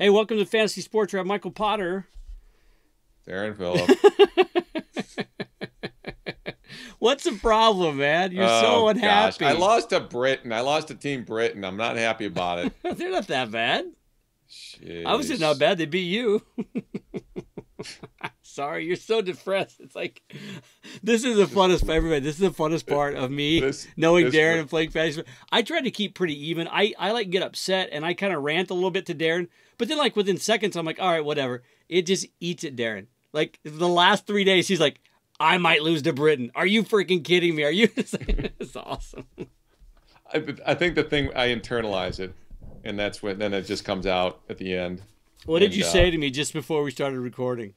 Hey, welcome to Fantasy Sports. We're at Michael Potter. Darren Phillip. What's the problem, man? You're so Oh, gosh. unhappy. I lost to Brittain. I lost to Team Brittain. I'm not happy about it. They're not that bad. Obviously Jeez. not bad. They beat you. Sorry, you're so depressed. It's like, this is the funnest for everybody. This is the funnest part of me knowing Darren and playing fantasy. I try to keep pretty even. I like get upset and I kind of rant a little bit to Darren. But then like within seconds, I'm like, all right, whatever. It just eats at Darren. Like the last 3 days, he's like, I might lose to Brittain. Are you freaking kidding me? Are you? It's awesome. I think the thing, I internalize it. And that's when, then it just comes out at the end. What did you say to me just before we started recording?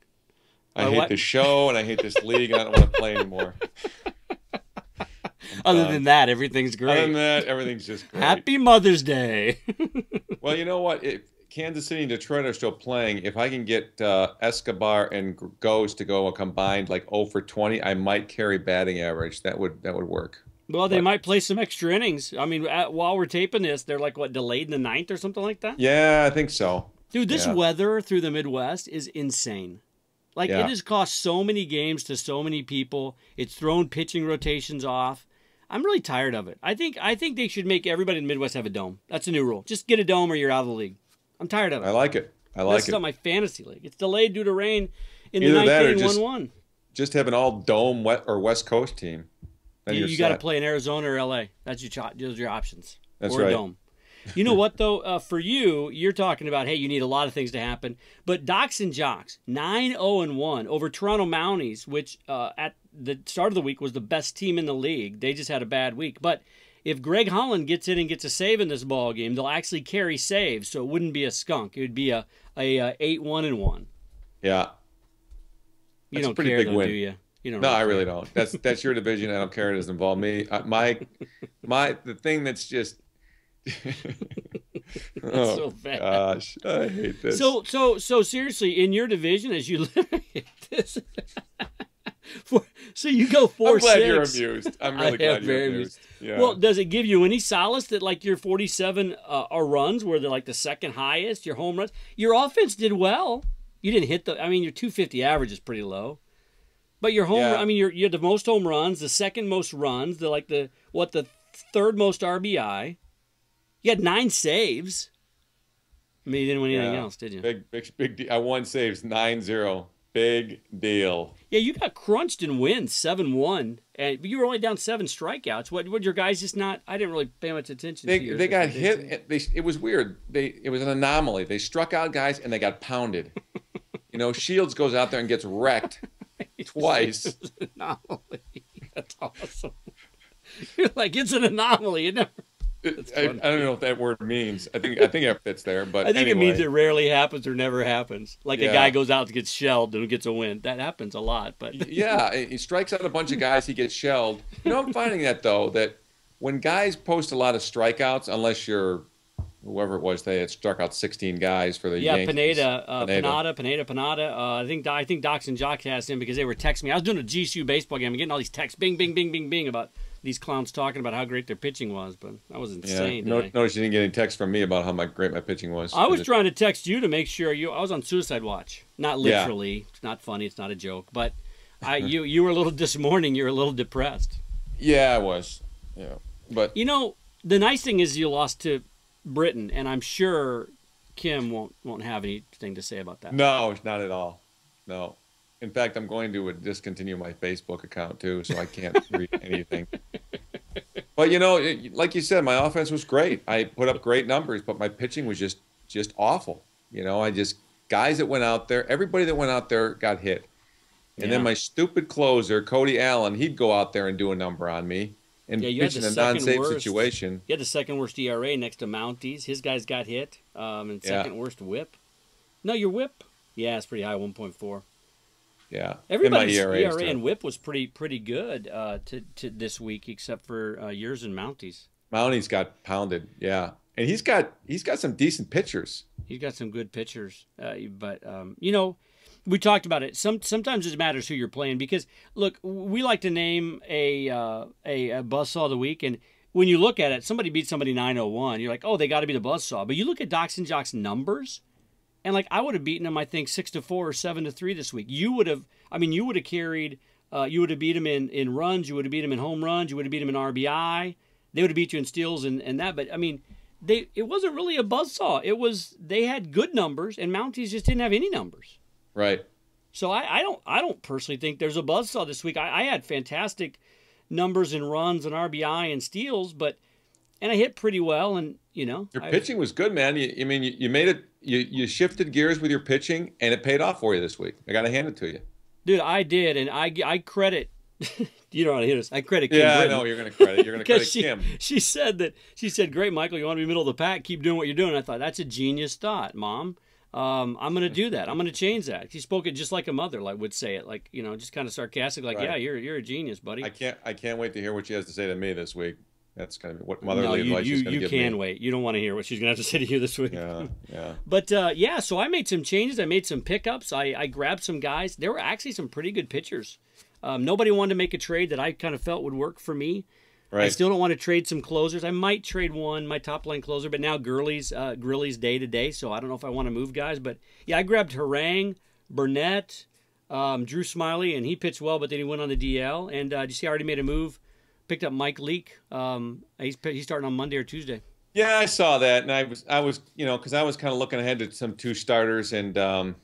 I hate this show and I hate this league and I don't want to play anymore. Other than that, everything's great. Other than that, everything's just great. Happy Mother's Day. Well, you know what? Kansas City and Detroit are still playing. If I can get Escobar and Ghost to go a combined like 0 for 20, I might carry batting average. That would work. Well, they might play some extra innings. I mean, while we're taping this, they're like, what, delayed in the ninth or something like that? Yeah, I think so. Dude, this weather through the Midwest is insane. Like, it has cost so many games to so many people. It's thrown pitching rotations off. I'm really tired of it. I think they should make everybody in the Midwest have a dome. That's a new rule. Just get a dome or you're out of the league. I'm tired of it. I like it. That's not my fantasy league. It's delayed due to rain in the ninth inning, 1-1. Just have an all-dome West Coast team. You got to play in Arizona or L.A. Those are your options. That's or right. a dome. You know what, though? For you, you're talking about, hey, you need a lot of things to happen. But Docs and Jocks, 9-0-1 over Toronto Mounties, which at the start of the week was the best team in the league. They just had a bad week. But if Greg Holland gets in and gets a save in this ball game, they'll actually carry saves, so it wouldn't be a skunk. It would be a 8-1-1. Yeah. You don't care, though, do you? You don't. No, I really don't. That's your division. I don't care. It doesn't involve me. The thing that's just. That's so bad. Gosh, I hate this. So seriously, in your division, as you look at this, so you go 4-6. I'm glad you're amused. I'm really glad you're amused. Yeah. Well, does it give you any solace that like your 47 are runs where they're like the second highest, your home runs? Your offense did well. You didn't hit your 250 average is pretty low. But your you had the most home runs, the second most runs, the third most RBI. You had 9 saves. I mean, you didn't win anything else, did you? Big. I won saves 9-0. Big deal. Yeah, you got crunched in wins 7-1, and you were only down 7 strikeouts. What your guys just not? I didn't really pay much attention to. They got hit. It was weird. It was an anomaly. They struck out guys and they got pounded. Shields goes out there and gets wrecked twice. It's an anomaly. That's awesome. You're like, it's an anomaly. It never. I don't know what that word means. I think it fits there, but I think it means it rarely happens or never happens. Like a guy goes out and gets shelled and gets a win. That happens a lot, but yeah, he strikes out a bunch of guys. He gets shelled. I'm finding that when guys post a lot of strikeouts, unless you're whoever it was, they had struck out 16 guys for the Yankees. Pineda. I think Docs and Jocks asked him because they were texting me. I was doing a GCU baseball game and getting all these texts, bing, bing, bing, bing, bing, about these clowns talking about how great their pitching was, but that was insane. Yeah, notice you didn't get any text from me about how great my pitching was. I was trying to text you to make sure I was on suicide watch. Not literally. Yeah. It's not funny. It's not a joke. But you were a little this morning. You were a little depressed. Yeah, I was. Yeah, but the nice thing is you lost to Brittain, and I'm sure Kim won't have anything to say about that. No, not at all. No. In fact, I'm going to discontinue my Facebook account too, so I can't read anything. But like you said, my offense was great. I put up great numbers, but my pitching was just awful. Guys that went out there, everybody that went out there got hit. And then my stupid closer, Cody Allen, he'd go out there and do a number on me and pitch in a non-save situation. He had the second worst ERA next to Mounties. His guys got hit. And second worst whip. No, your whip? Yeah, it's pretty high, 1.4. Yeah, everybody's ERA and whip was pretty good to this week, except for yours and Mounties. Mounties got pounded, yeah, and he's got some decent pitchers. He's got some good pitchers, but we talked about it. Sometimes it matters who you're playing because look, we like to name a buzzsaw of the week, and when you look at it, somebody beat somebody 9-0-1. You're like, oh, they got to be the buzzsaw. But you look at Docs and Jocks numbers. And like I would have beaten him, I think 6-4 or 7-3 this week. You would have, I mean, you would have carried, you would have beat him in runs, you would have beat him in home runs, you would have beat him in RBI. They would have beat you in steals and that. But I mean, it wasn't really a buzzsaw. It was they had good numbers, and Mounties just didn't have any numbers. Right. So I don't personally think there's a buzzsaw this week. I had fantastic numbers in runs and RBI and steals, and I hit pretty well. And your pitching was good, man. You made it. You shifted gears with your pitching, and it paid off for you this week. I got to hand it to you, dude. I did, and I credit. You know how to hit us. I credit Kim. Yeah, Brittain. I know you're going to credit. You're going to credit Kim. She said, "Great, Michael. You want to be middle of the pack? Keep doing what you're doing." And I thought that's a genius thought, Mom. I'm going to do that. I'm going to change that. She spoke it just like a mother would say it, like just kind of sarcastic, like, right. Yeah, you're a genius, buddy. I can't wait to hear what she has to say to me this week. That's going to be what motherly advice she's going to give me. You can wait. You don't want to hear what she's going to have to say to you this week. Yeah. But so I made some changes. I made some pickups. I grabbed some guys. There were actually some pretty good pitchers. Nobody wanted to make a trade that I kind of felt would work for me. Right. I still don't want to trade some closers. I might trade my top line closer, but now Gurley's day to day, so I don't know if I want to move guys. But yeah, I grabbed Harang, Burnett, Drew Smiley, and he pitched well, but then he went on the DL. And you see, I already made a move. Picked up Mike Leake. He's starting on Monday or Tuesday. Yeah, I saw that, and I was because I was kind of looking ahead to some 2 starters, and I'm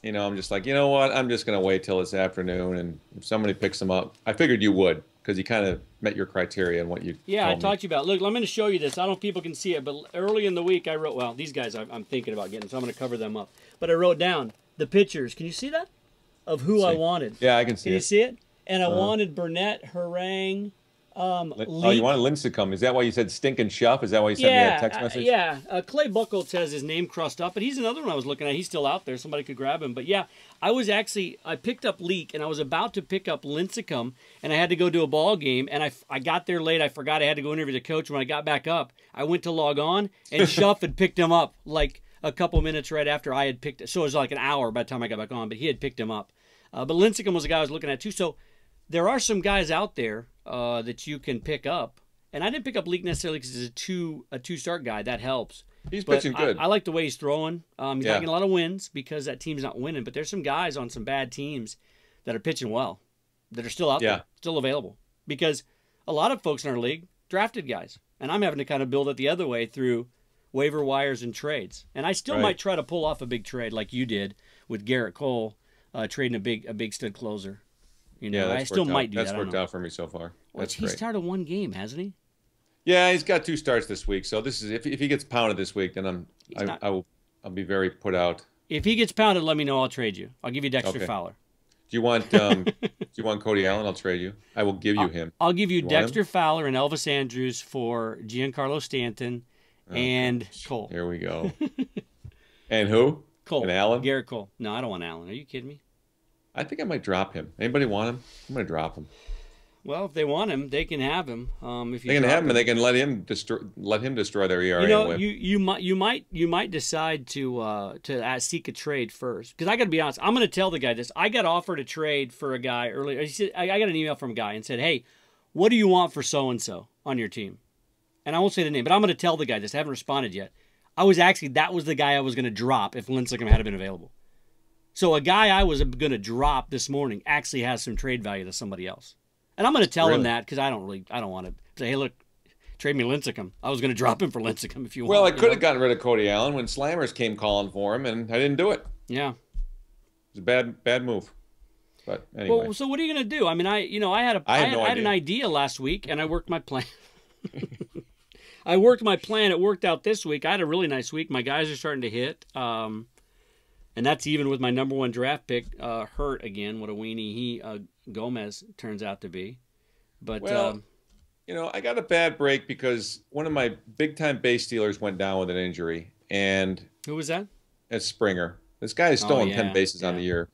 just like, you know what, I'm just going to wait till this afternoon, and if somebody picks them up, I figured you would, because you kind of met your criteria and what you. Yeah, I talked to you about. Look, I'm going to show you this. I don't know if people can see it, but early in the week I wrote. Well, these guys I'm thinking about getting, so I'm going to cover them up. But I wrote down the pitchers. Can you see that? Of who I wanted. Yeah, I can see it. Can you see it? And I wanted Burnett, Harang. Oh, you wanted Lincecum. Is that why you said stink and shuff? Is that why you sent me that text message? Yeah. Clay Buchholz has his name crossed up, but he's another one I was looking at. He's still out there. Somebody could grab him. But yeah, I picked up Leak, and I was about to pick up Lincecum, and I had to go to a ball game, and I got there late. I forgot I had to go interview the coach. When I got back up, I went to log on, and Shuff had picked him up like a couple minutes right after I had picked it. So it was like an hour by the time I got back on, but he had picked him up. But Lincecum was the guy I was looking at too. So there are some guys out there that you can pick up. And I didn't pick up Leak necessarily because he's a two-start guy. That helps. He's pitching good. I like the way he's throwing. He's not getting a lot of wins because that team's not winning. But there's some guys on some bad teams that are pitching well, that are still out there, still available. Because a lot of folks in our league drafted guys. And I'm having to kind of build it the other way through waiver wires and trades. And I still might try to pull off a big trade like you did with Garrett Cole, trading a big stud closer. I still might do that. That's worked out for me so far. That's great. He's started one game, hasn't he? Yeah, he's got 2 starts this week. So this is if he gets pounded this week, then I'll be very put out. If he gets pounded, let me know. I'll trade you. I'll give you Dexter Fowler. Do you want Cody Allen? I'll trade you. I will give you him. I'll give you Dexter Fowler and Elvis Andrews for Giancarlo Stanton and Cole. Here we go. And who? Cole. And Allen? Garrett Cole. No, I don't want Allen. Are you kidding me? I think I might drop him. Anybody want him? I'm going to drop him. Well, if they want him, they can have him. If they can have him, and they can let him destroy their ERA. You might decide to seek a trade first. Because I got to be honest, I'm going to tell the guy this. I got offered a trade for a guy earlier. He said, I got an email from a guy and said, "Hey, what do you want for so and so on your team?" And I won't say the name, but I'm going to tell the guy this. I haven't responded yet. That was the guy I was going to drop if Lincecum had been available. So a guy I was going to drop this morning actually has some trade value to somebody else. And I'm going to tell him that because I don't want to say, "Hey, look, trade me Lincecum." I was going to drop him for Lincecum if you want. Well, I could have gotten rid of Cody Allen when Slammers came calling for him, and I didn't do it. Yeah. It was a bad move. But anyway. Well, so what are you going to do? I mean, I had an idea last week, and I worked my plan. I worked my plan. It worked out this week. I had a really nice week. My guys are starting to hit. And that's even with my number 1 draft pick hurt again. What a weenie Gomez turns out to be. But I got a bad break because one of my big-time base stealers went down with an injury. And who was that? It's Springer. This guy has stolen 10 bases on the year.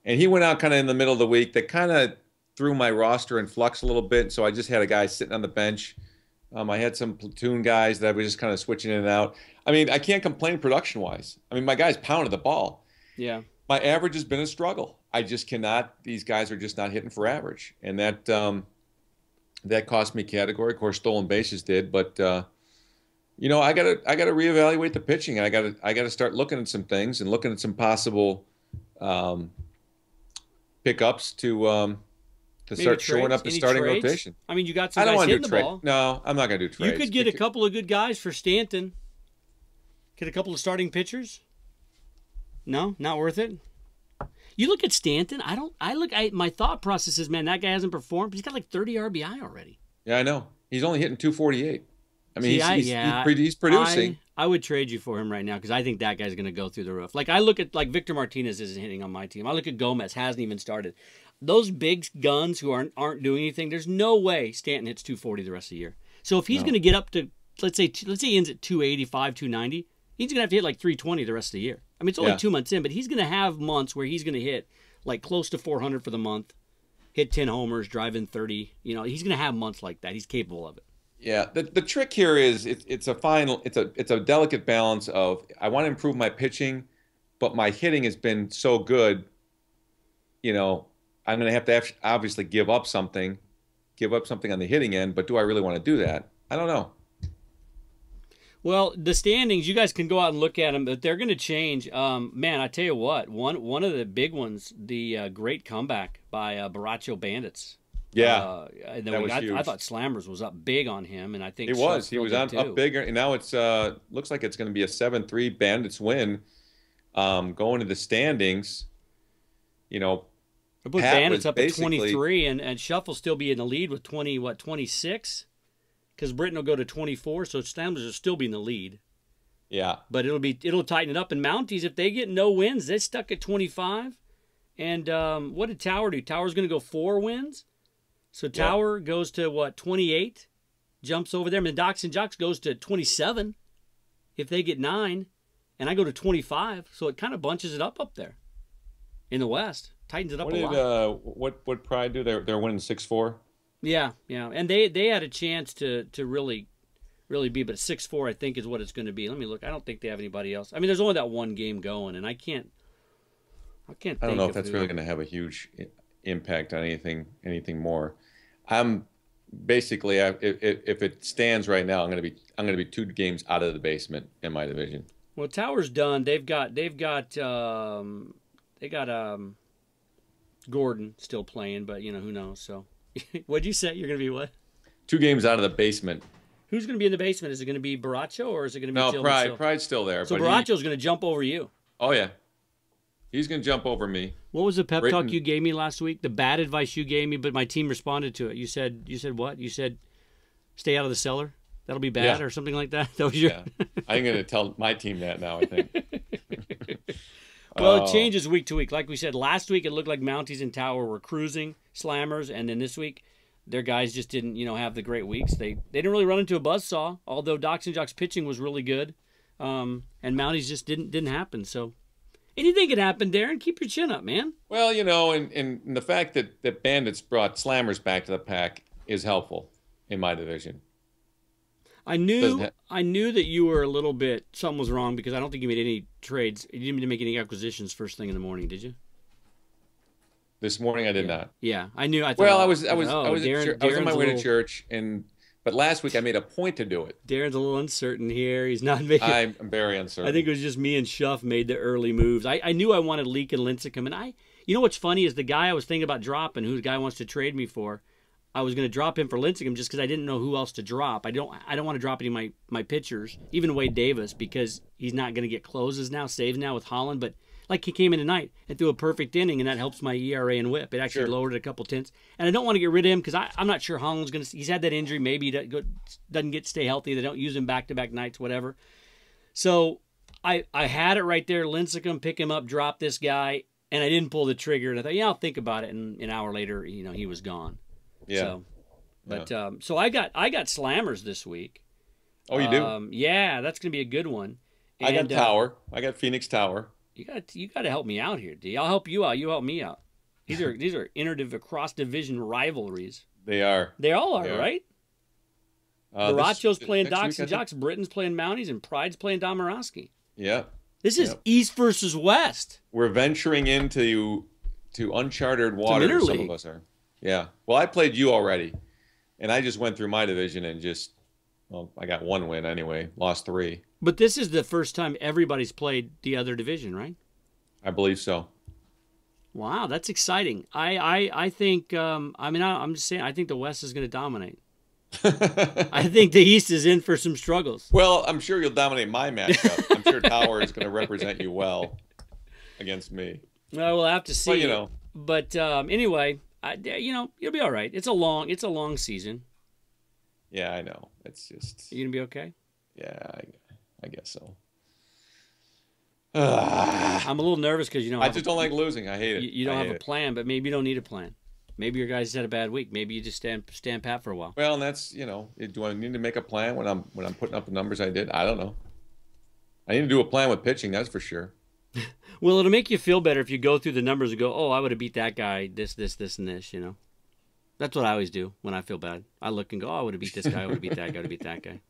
And he went out kind of in the middle of the week. That kind of threw my roster in flux a little bit. So I just had a guy sitting on the bench. I had some platoon guys that I was just kind of switching in and out. I mean, I can't complain production-wise. I mean, my guys pounded the ball. Yeah. My average has been a struggle. I just cannot. These guys are just not hitting for average, and that cost me category. Of course, stolen bases did, but I gotta reevaluate the pitching. I gotta start looking at some things and looking at some possible um, pickups to Maybe start shoring trades? up the Any starting trades? rotation. I mean, you got some I don't guys want to hitting do the trade. ball. No, I'm not gonna do You trades. could get a couple of good guys for Stanton. Get a couple of starting pitchers. No, not worth it. You look at Stanton. My thought process is, man, that guy hasn't performed. He's got like 30 RBI already. Yeah, I know. He's only hitting 248. I mean, See, he's producing. I would trade you for him right now because I think that guy's going to go through the roof. Like I look at Victor Martinez isn't hitting on my team. I look at Gomez hasn't even started. Those big guns who aren't doing anything. There's no way Stanton hits 240 the rest of the year. So if he's going to get up to let's say he ends at 285, 290, he's going to have to hit like 320 the rest of the year. I mean, it's only 2 months in, but he's going to have months where he's going to hit like close to 400 for the month, hit 10 homers, drive in 30. He's going to have months like that. He's capable of it. Yeah, the trick here is it's a delicate balance of I want to improve my pitching, but my hitting has been so good, I'm going to have to obviously give up something on the hitting end, but do I really want to do that? I don't know. Well, the standings, you guys can go out and look at them, but they're going to change. Man, I tell you what, one of the big ones, the great comeback by Baracho Bandits. Yeah, and then that was huge. I thought Slammers was up big on him, and I think he was up big, and now it's looks like it's going to be a 7-3 Bandits win. Going to the standings, I put Pat Bandits up at basically 23, and Shuffle still be in the lead with 26? Because Brittain will go to 24, so Slammers will still be in the lead. Yeah, but it'll tighten it up. And Mounties, if they get no wins, they're stuck at 25. And what did Tower do? Tower's going to go 4 wins. So Tower goes to, 28? Jumps over them. And Docs and Jocks goes to 27 if they get 9. And I go to 25. So it kind of bunches it up there in the West. Tightens it up a lot. What Pride do? They're winning 6-4? Yeah. And they had a chance to really be, but 6-4 I think is what it's going to be. Let me look. I don't think they have anybody else. I mean, there's only that one game going, and I don't know if that's really going to have a huge impact on anything more. I'm basically if it stands right now, I'm going to be 2 games out of the basement in my division. Well, Tower's done. They got Gordon still playing, but who knows. So, what'd you say? You're going to be what? 2 games out of the basement. Who's going to be in the basement? Is it going to be Baracho or is it going to be No, Pride? Pride's still there. So Baracho's going to jump over you. Oh yeah. He's going to jump over me. What was the pep talk you gave me last week? The bad advice you gave me, but my team responded to it. You said what? You said stay out of the cellar. That'll be bad or something like that. That was your. Yeah. I'm going to tell my team that now, I think. Well, it changes week to week. Like we said, last week it looked like Mounties and Tower were cruising, Slammers, and then this week their guys just didn't, have the great weeks. They didn't really run into a buzzsaw, although Docs and Jocks pitching was really good. And Mounties just didn't happen. So anything could happen, Darren. Keep your chin up, man. Well, and the fact that Bandits brought Slammers back to the pack is helpful in my division. I knew that you were a little bit, something was wrong because I don't think you made any trades. You didn't make any acquisitions first thing in the morning, did you? This morning I did not. Yeah, I knew. I was on my way to church, but last week I made a point to do it. Darren's a little uncertain here. He's not making. I'm very uncertain. I think it was just me and Schuff made the early moves. I knew I wanted Leak and Lincecum, and you know what's funny is the guy I was thinking about dropping, who the guy wants to trade me for. I was going to drop him for Lincecum just because I didn't know who else to drop. I don't want to drop any of my pitchers, even Wade Davis, because he's not going to get closes now, saves now with Holland. But like he came in tonight and threw a perfect inning, and that helps my ERA and WHIP. It actually lowered it a couple tenths. And I don't want to get rid of him because I'm not sure Holland's going to. He's had that injury. Maybe he doesn't stay healthy. They don't use him back-to-back nights, whatever. So I had it right there. Lincecum, pick him up, drop this guy, and I didn't pull the trigger. And I thought, I'll think about it. And an hour later, he was gone. Yeah. So I got Slammers this week. Oh, you do? Yeah, that's gonna be a good one. And, I got Tower. I got Phoenix Tower. You got to help me out here, D. I'll help you out. You help me out. These are cross division rivalries. They are. They all are, right? Baracho's playing Docs and Jocks, Brittain's playing Mounties, and Pride's playing Domorowski. Yeah. This is East versus West. We're venturing into uncharted waters. Some of us are. Yeah. Well, I played you already, and I just went through my division and just Well, I got one win anyway. Lost 3. But this is the first time everybody's played the other division, right? I believe so. Wow, that's exciting. I think. I'm just saying. I think the West is going to dominate. I think the East is in for some struggles. Well, I'm sure you'll dominate my matchup. I'm sure Tower is going to represent you well against me. Well, we'll have to see. Well, you know. But anyway, you'll be all right. It's a long season. Yeah, I know. It's just. You gonna be okay? Yeah, I guess so. I'm a little nervous because I just don't like losing. I hate it. You don't have a plan, but maybe you don't need a plan. Maybe your guys had a bad week. Maybe you just stand pat for a while. Well, and that's do I need to make a plan when I'm putting up the numbers I did? I don't know. I need to do a plan with pitching. That's for sure. Well, it'll make you feel better if you go through the numbers and go, oh, I would have beat that guy, this, and this. That's what I always do when I feel bad. I look and go, oh, I would have beat this guy. I would have beat that guy. I would have beat that guy.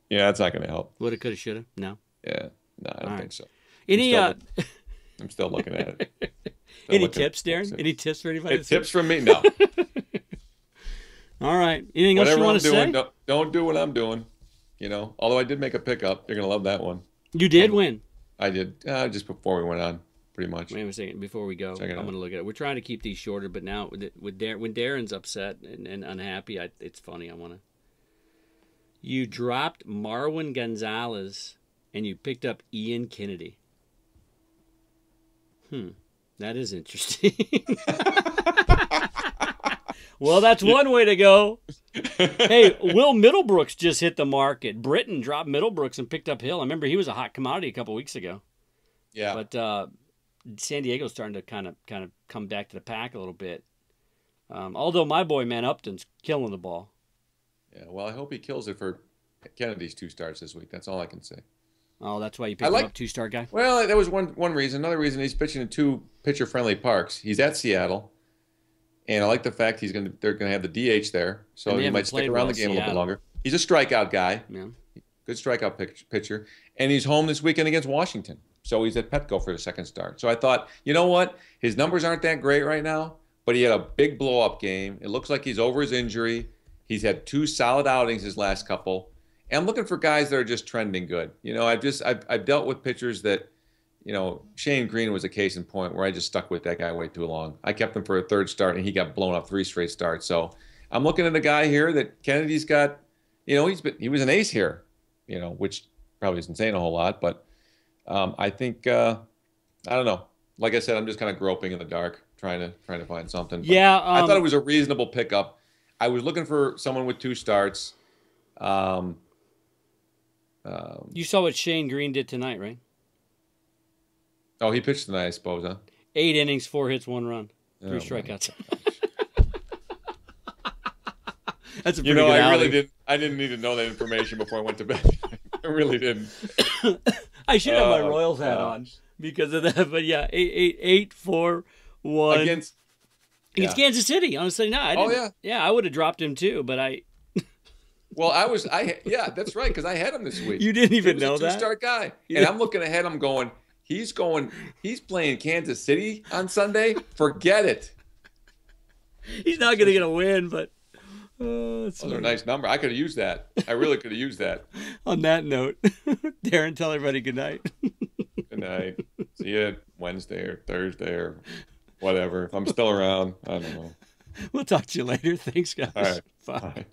Yeah, that's not going to help. Woulda, coulda, shoulda. No. Yeah, no, I don't think so. I'm still looking at it. Any tips, Darren? Any tips for anybody? Tips from me? No. All right. Anything else you want to say? Don't do what I'm doing. Although I did make a pickup. You're gonna love that one. You did win. I did. Just before we went on, pretty much. Wait a second. Before we go, I'm going to look at it. We're trying to keep these shorter, but now when Darren's upset and unhappy, it's funny. You dropped Marwin Gonzalez and you picked up Ian Kennedy. That is interesting. Well, that's one way to go. Hey, Will Middlebrooks just hit the market. Brittain dropped Middlebrooks and picked up Hill. I remember he was a hot commodity a couple weeks ago. Yeah. But San Diego's starting to kind of come back to the pack a little bit. Although my boy, man, Upton's killing the ball. Yeah, well, I hope he kills it for Kennedy's 2 starts this week. That's all I can say. Oh, that's why you picked him up, 2-star guy? Well, that was one reason. Another reason, he's pitching in 2 pitcher-friendly parks. He's at Seattle, and I like the fact they're gonna have the DH there, so he might stick around the game a little bit longer. He's a strikeout guy, good strikeout pitcher, and he's home this weekend against Washington. So he's at Petco for the 2nd start. So I thought, you know what? His numbers aren't that great right now, but he had a big blow-up game. It looks like he's over his injury. He's had 2 solid outings his last couple. And I'm looking for guys that are just trending good. I've dealt with pitchers that, Shane Green was a case in point where I just stuck with that guy way too long. I kept him for a 3rd start, and he got blown up 3 straight starts. So I'm looking at a guy here that Kennedy's got. He was an ace here, which probably isn't saying a whole lot, but I think I don't know. Like I said, I'm just kind of groping in the dark, trying to find something. But yeah, I thought it was a reasonable pickup. I was looking for someone with 2 starts. You saw what Shane Green did tonight, right? Oh, he pitched tonight, I suppose, huh? 8 innings, 4 hits, 1 run, 3 strikeouts. That's a pretty good outing. I didn't need to know that information before I went to bed. I really didn't. I should have my Royals hat on because of that. But yeah, 8-4-1 against Kansas City on a Sunday night. I would have dropped him too, but I. Well, that's right, because I had him this week. You didn't even know that? 2-star guy. And I'm looking ahead, I'm going, he's playing Kansas City on Sunday? Forget it. He's not going to get a win, but... Those are a nice number. I could have used that. I really could have used that. On that note, Darren, tell everybody good night. Good night. See you Wednesday or Thursday or whatever. If I'm still around, I don't know. We'll talk to you later. Thanks, guys. All right. Bye. Bye.